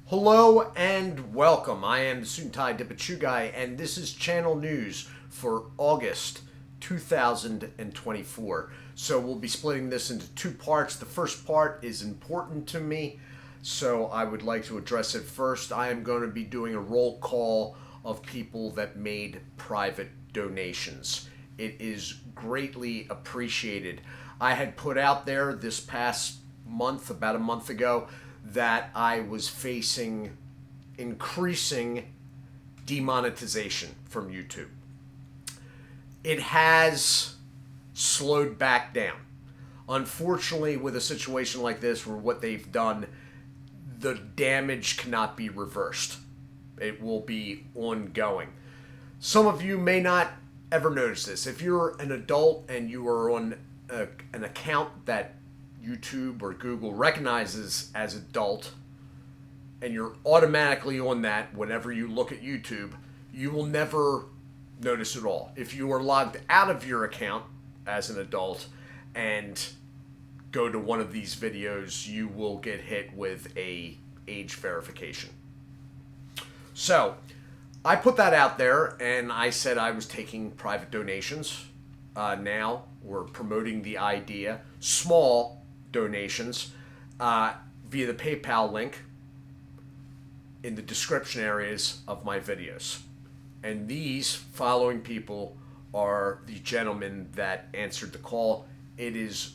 Hello and welcome. I am the Suit&Tie Dip&ChewGuy, and this is channel news for August 2024. So we'll be splitting this into two parts. The first part is important to me, so I would like to address it first. I am going to be doing a roll call of people that made private donations. It is greatly appreciated. I had put out there this past month, about a month ago, that I was facing increasing demonetization from YouTube. It has slowed back down. Unfortunately, with a situation like this where what they've done, the damage cannot be reversed. It will be ongoing. Some of you may not ever notice this. If you're an adult and you are on an account that YouTube or Google recognizes as adult, and you're automatically on that whenever you look at YouTube, you will never notice it all. If you are logged out of your account as an adult and go to one of these videos, you will get hit with a age verification. So I put that out there and I said I was taking private donations. Now we're promoting the idea, small donations, via the PayPal link in the description areas of my videos. And these following people are the gentlemen that answered the call. It is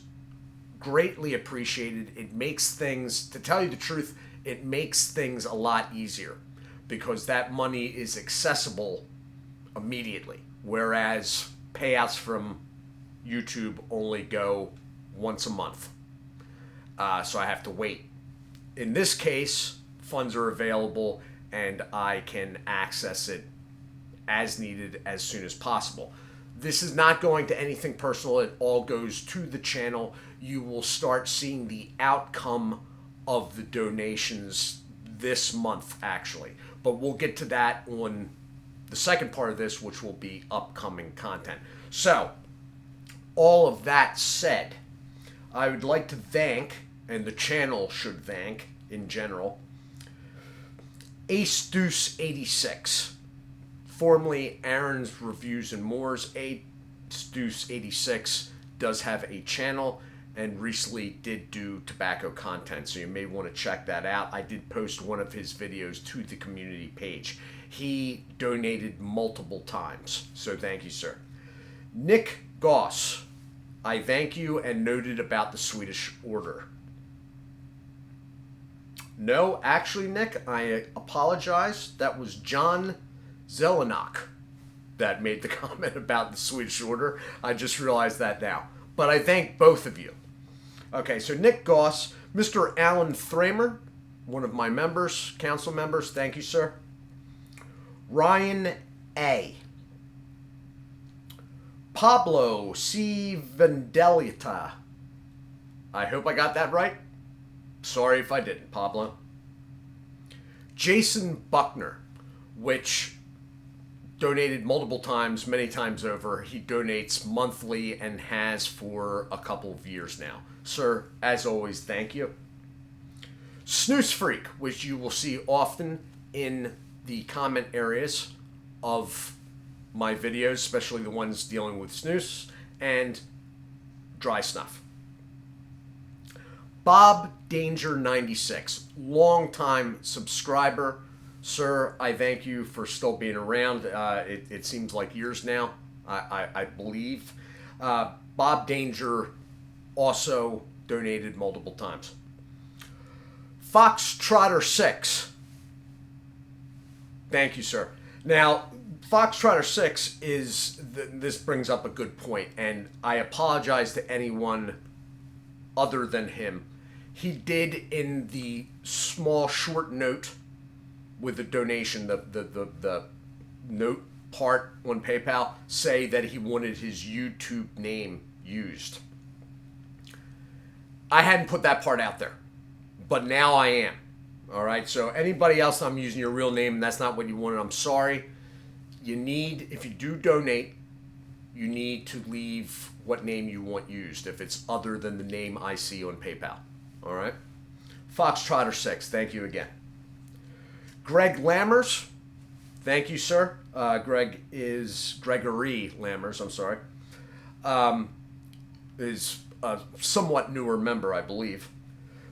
greatly appreciated. It makes things, to tell you the truth, it makes things a lot easier because that money is accessible immediately, whereas payouts from YouTube only go once a month. So I have to wait. In this case, funds are available and I can access it as needed as soon as possible. This is not going to anything personal. It all goes to the channel. You will start seeing the outcome of the donations this month, actually. But we'll get to that on the second part of this, which will be upcoming content. So, all of that said, I would like to thank, and the channel should thank in general, Ace Deuce 86, formerly Aaron's Reviews and More's. Ace Deuce 86 does have a channel and recently did do tobacco content, so you may want to check that out. I did post one of his videos to the community page. He donated multiple times, so thank you, sir. Nick Goss, I thank you and noted about the Swedish order. No, actually, Nick, I apologize. That was John Zelenak that made the comment about the Swedish order. I just realized that now. But I thank both of you. Okay, so Nick Goss, Mr. Alan Thramer, one of my members, council members, thank you, sir. Ryan A. Pablo C. Vendelita. I hope I got that right. Sorry if I didn't, Pablo. Jason Buckner, which donated multiple times, many times over. He donates monthly and has for a couple of years now. Sir, as always, thank you. Snooze Freak, which you will see often in the comment areas of my videos, especially the ones dealing with snus and dry snuff. Bob Danger 96, longtime subscriber. Sir, I thank you for still being around. It seems like years now, I believe. Bob Danger also donated multiple times. Foxtrotter 6. Thank you, sir. Now, Foxtrotter 6 is, this brings up a good point, and I apologize to anyone other than him. He did, in the small short note with the donation, the note part on PayPal, say that he wanted his YouTube name used. I hadn't put that part out there, but now I am. All right, so anybody else, I'm using your real name and that's not what you wanted, I'm sorry. You need, if you do donate, you need to leave what name you want used if it's other than the name I see on PayPal. All right? Foxtrotter 6, thank you again. Greg Lammers, thank you, sir. Greg is Gregory Lammers, I'm sorry. Is a somewhat newer member, I believe.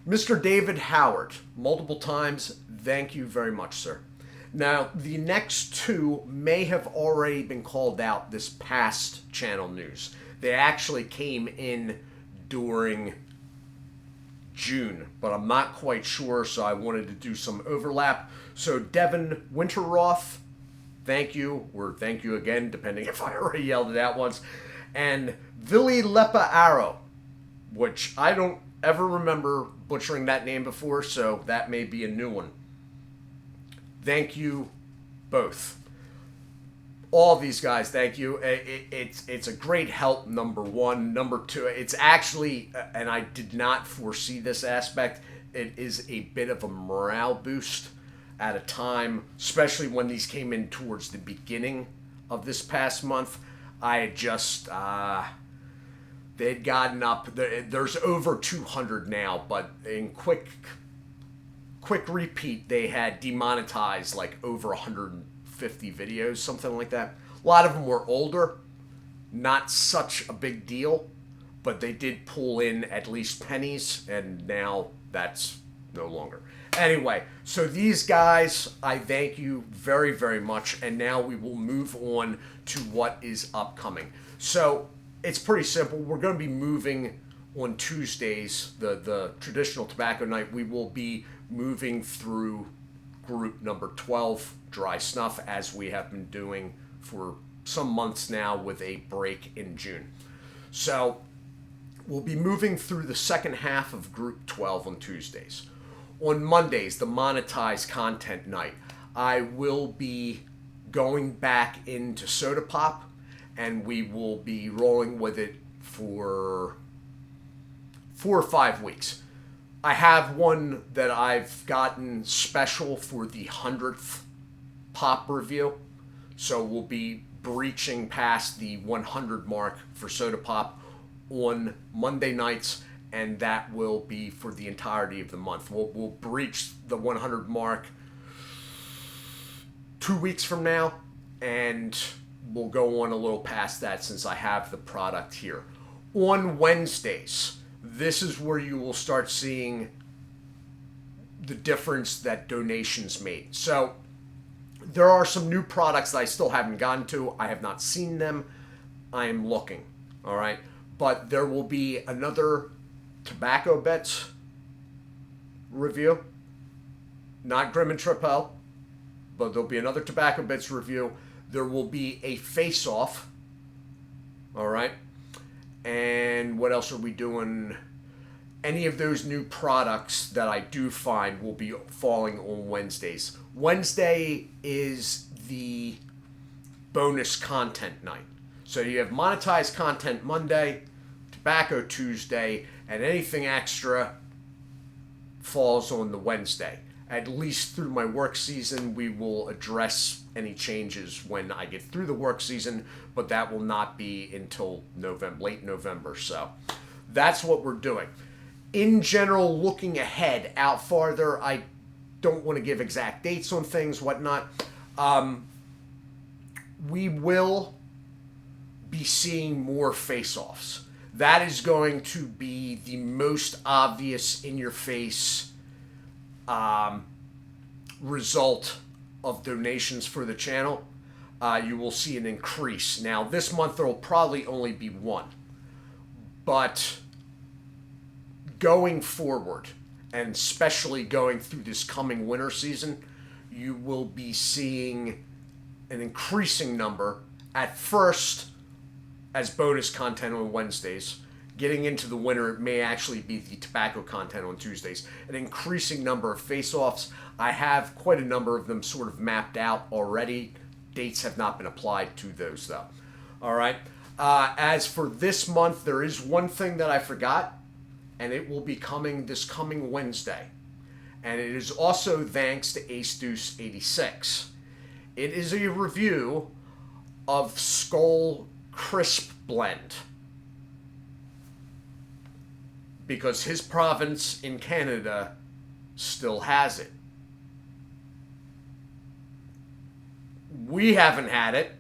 Mr. David Howard, multiple times, thank you very much, sir. Now, the next two may have already been called out this past channel news. They actually came in during June, but I'm not quite sure, so I wanted to do some overlap. So, Devin Winterroth, thank you, or thank you again, depending if I already yelled it out once. And Vili Lepa Arrow, which I don't ever remember butchering that name before, so that may be a new one. Thank you both. All these guys, thank you. It's a great help, number one. Number two, it's actually, and I did not foresee this aspect, it is a bit of a morale boost at a time, especially when these came in towards the beginning of this past month. I had just, they'd gotten up, there's over 200 now, but in quick repeat, they had demonetized like over 150 videos, something like that. A lot of them were older, not such a big deal, but they did pull in at least pennies, and now that's no longer. Anyway, so these guys, I thank you very, very much, and now we will move on to what is upcoming. So it's pretty simple. We're going to be moving on Tuesdays, the traditional tobacco night. We will be moving through group number 12, dry snuff, as we have been doing for some months now with a break in June. So we'll be moving through the second half of group 12 on Tuesdays. On Mondays, the monetized content night, I will be going back into Soda Pop, and we will be rolling with it for 4 or 5 weeks. I have one that I've gotten special for the 100th pop review, so we'll be breaching past the 100 mark for Soda Pop on Monday nights, and that will be for the entirety of the month. We'll breach the 100 mark 2 weeks from now, and we'll go on a little past that since I have the product here. On Wednesdays, this is where you will start seeing the difference that donations made. So there are some new products that I still haven't gotten to. I have not seen them. I am looking, all right? But there will be another Tobacco Bets review. Not Grim and Tripel, but there'll be another Tobacco Bets review. There will be a face-off, all right? And what else are we doing? Any of those new products that I do find will be falling on Wednesdays. Wednesday is the bonus content night. So you have monetized content Monday, Tobacco Tuesday, and anything extra falls on the Wednesday. At least through my work season, we will address any changes when I get through the work season, but that will not be until November, late November. So that's what we're doing. In general, looking ahead, out farther, I don't want to give exact dates on things, whatnot. We will be seeing more face-offs. That is going to be the most obvious in-your-face result of donations for the channel. You will see an increase. Now, this month there will probably only be one. But going forward, and especially going through this coming winter season, you will be seeing an increasing number at first as bonus content on Wednesdays. Getting into the winter, it may actually be the tobacco content on Tuesdays. An increasing number of face-offs. I have quite a number of them sort of mapped out already. Dates have not been applied to those, though. All right. As for this month, there is one thing that I forgot, and it will be coming this coming Wednesday. And it is also thanks to Ace Deuce 86. It is a review of Skull Crisp Blend, because his province in Canada still has it. We haven't had it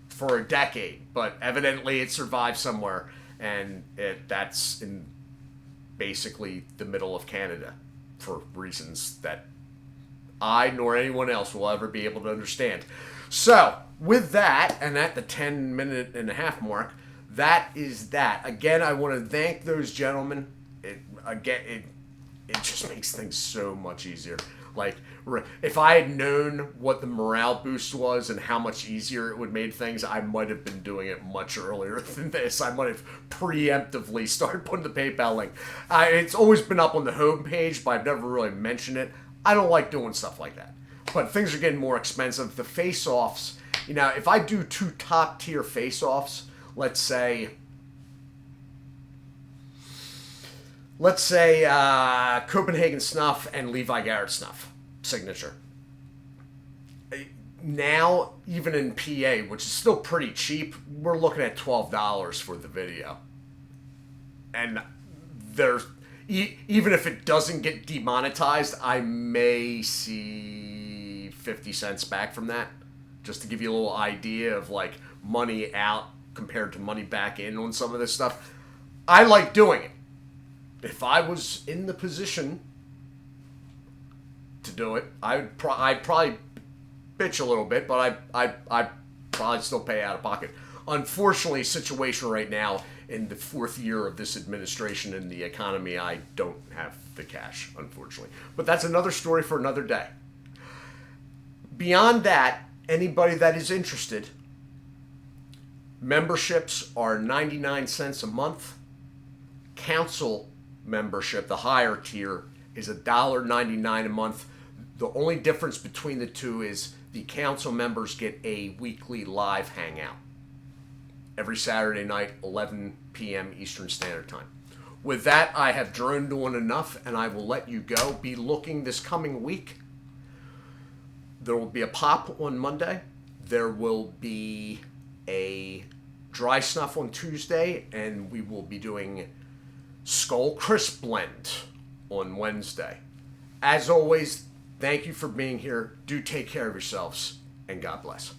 for a decade, but evidently it survived somewhere, and that's in basically the middle of Canada for reasons that I nor anyone else will ever be able to understand. So, with that, and at the 10-minute-and-a-half mark, that is that. Again, I want to thank those gentlemen. It just makes things so much easier. Like, if I had known what the morale boost was and how much easier it would make things, I might have been doing it much earlier than this. I might have preemptively started putting the PayPal link. It's always been up on the homepage, but I've never really mentioned it. I don't like doing stuff like that. But things are getting more expensive. The face-offs, if I do 2 top-tier face-offs, let's say Copenhagen Snuff and Levi Garrett Snuff signature. Now, even in PA, which is still pretty cheap, we're looking at $12 for the video. And there's even if it doesn't get demonetized, I may see 50 cents back from that. Just to give you a little idea of like money out compared to money back in on some of this stuff. I like doing it. If I was in the position to do it, I'd probably bitch a little bit, but I'd probably still pay out of pocket. Unfortunately, situation right now in the 4th year of this administration and the economy, I don't have the cash, unfortunately. But that's another story for another day. Beyond that, anybody that is interested, memberships are 99 cents a month. Council membership, the higher tier, is $1.99 a month. The only difference between the two is the council members get a weekly live hangout every Saturday night, 11 p.m. Eastern Standard Time. With that, I have droned on enough, and I will let you go. Be looking this coming week. There will be a pop on Monday. There will be a dry snuff on Tuesday, and we will be doing Skull Crisp Blend on Wednesday. As always, thank you for being here. Do take care of yourselves, and God bless.